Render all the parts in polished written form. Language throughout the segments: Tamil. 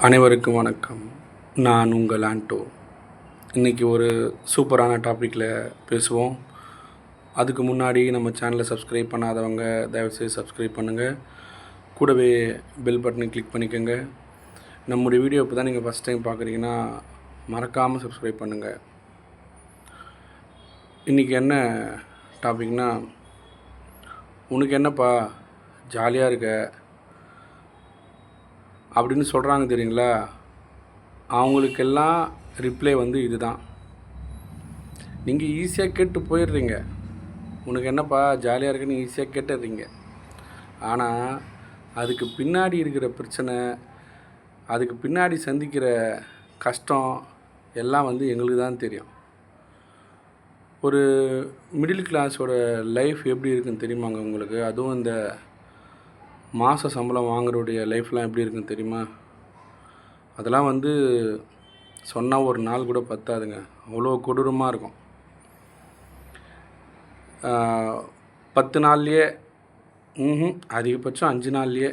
அனைவருக்கும் வணக்கம். நான் உங்கள் ஆண்டோ. இன்றைக்கி ஒரு சூப்பரான டாப்பிக்கில் பேசுவோம். அதுக்கு முன்னாடி நம்ம சேனலை சப்ஸ்கிரைப் பண்ணாதவங்க தயவுசெய்து சப்ஸ்கிரைப் பண்ணுங்கள். கூடவே பெல் பட்டனை கிளிக் பண்ணிக்கோங்க. நம்முடைய வீடியோ இப்போ தான் நீங்கள் ஃபஸ்ட் டைம் பார்க்குறீங்கன்னா மறக்காமல் சப்ஸ்கிரைப் பண்ணுங்கள். இன்றைக்கி என்ன டாபிக்னால், உனக்கு என்னப்பா ஜாலியாக இருக்க அப்படின்னு சொல்கிறாங்க தெரியுங்களா? அவங்களுக்கெல்லாம் ரிப்ளை இது தான். நீங்கள் ஈஸியாக கேட்டு போயிடுறீங்க. உனக்கு என்னப்பா ஜாலியாக இருக்குன்னு ஈஸியாக கேட்டுடுறீங்க. ஆனால் அதுக்கு பின்னாடி இருக்கிற பிரச்சனை, அதுக்கு பின்னாடி சந்திக்கிற கஷ்டம் எல்லாம் எங்களுக்கு தான் தெரியும். ஒரு மிடில் கிளாஸோட லைஃப் எப்படி இருக்குன்னு தெரியுமாங்க உங்களுக்கு? அதுவும் இந்த மாத சம்பளம் வாங்குறவுடைய லைஃப்லாம் எப்படி இருக்குன்னு தெரியுமா? அதெல்லாம் சொன்னால் ஒரு நாள் கூட பத்தாதுங்க. அவ்வளோ கொடூரமாக இருக்கும். 10 நாள்லையே அதிகபட்சம் 5 நாள்லையே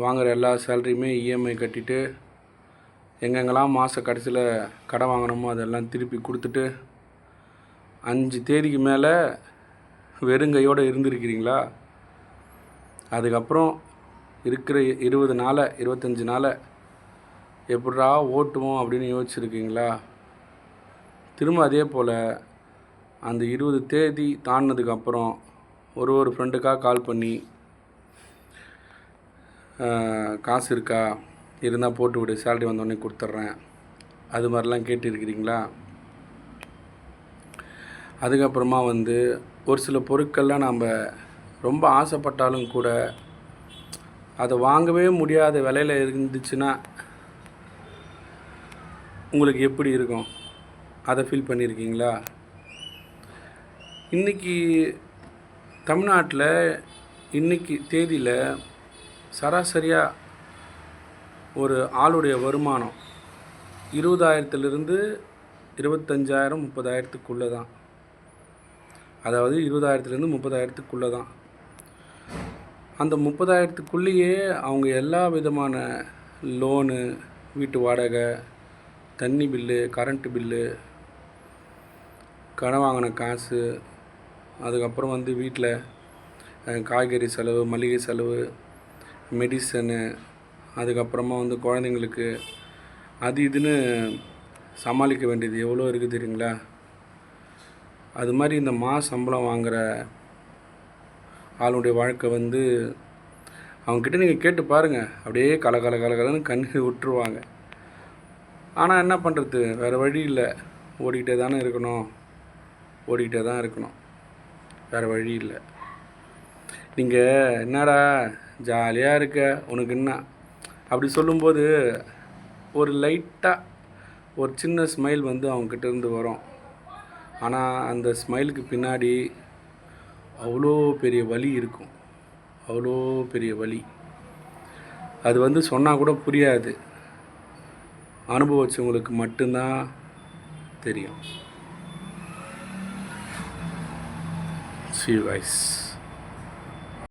வாங்குகிற எல்லா சேலரியுமே இஎம்ஐ கட்டிட்டு, எங்கெங்கெல்லாம் மாத கடைசியில் கடன் வாங்கினோமோ அதெல்லாம் திருப்பி கொடுத்துட்டு, 5 தேதிக்கு மேலே வெறுங்கையோடு இருந்திருக்கிறீங்களா? அதுக்கப்புறம் இருக்கிற 20 நாளை 25 நாளை எப்படா ஓட்டுவோம் அப்படின்னு யோசிச்சுருக்கீங்களா? திரும்ப அதே போல் அந்த 20 தேதி தாண்டினதுக்கப்புறம் ஒரு ஃப்ரெண்டுக்காக கால் பண்ணி, காசு இருக்கா, இருந்தால் போட்டு விடு, சேலரி வந்தோடனே கொடுத்துட்றேன், அது மாதிரிலாம் கேட்டுருக்கிறீங்களா? அதுக்கப்புறமா ஒரு சில பொருட்கள்லாம் நாம் ரொம்ப ஆசைப்பட்டாலும் கூட அதை வாங்கவே முடியாத விலையில் இருந்துச்சுன்னா உங்களுக்கு எப்படி இருக்கும்? அதை ஃபீல் பண்ணியிருக்கீங்களா? இன்றைக்கி தமிழ்நாட்டில் இன்றைக்கி தேதியில் சராசரியாக ஒரு ஆளுடைய வருமானம் 20,000லேருந்து 25,000 30,000த்துக்குள்ளே தான். அதாவது 20,000லேருந்து 30,000த்துக்குள்ளே தான். அந்த 30,000த்துக்குள்ளேயே அவங்க எல்லா விதமான லோனு, வீட்டு வாடகை, தண்ணி பில்லு, கரண்ட்டு பில்லு, கடன் வாங்கின காசு, அதுக்கப்புறம் வீட்டில் காய்கறி செலவு, மளிகை செலவு, மெடிசனு, அதுக்கப்புறமா குழந்தைங்களுக்கு அது இதுன்னு சமாளிக்க வேண்டியது எவ்வளோ இருக்குது தெரியுங்களா? அது மாதிரி இந்த மாத சம்பளம் வாங்குகிற ஆளுடைய வாழ்க்கை அவங்கக்கிட்ட நீங்கள் கேட்டு பாருங்கள், அப்படியே கலன்னு கண்ணீர் விட்டுருவாங்க. ஆனால் என்ன பண்ணுறது, வேறு வழி இல்லை. ஓடிக்கிட்டே தான் இருக்கணும், வேறு வழி இல்லை. நீங்கள் என்னடா ஜாலியாக இருக்க, உனக்கு என்ன அப்படி சொல்லும்போது ஒரு லைட்டாக ஒரு சின்ன ஸ்மைல் அவங்கக்கிட்ட இருந்து வரும். ஆனால் அந்த ஸ்மைலுக்கு பின்னாடி அவ்வளோ பெரிய வலி இருக்கும், அவ்வளோ பெரிய வலி. அது சொன்னால் கூட புரியாது, அனுபவிச்சவங்களுக்கு மட்டும்தான் தெரியும். See you guys.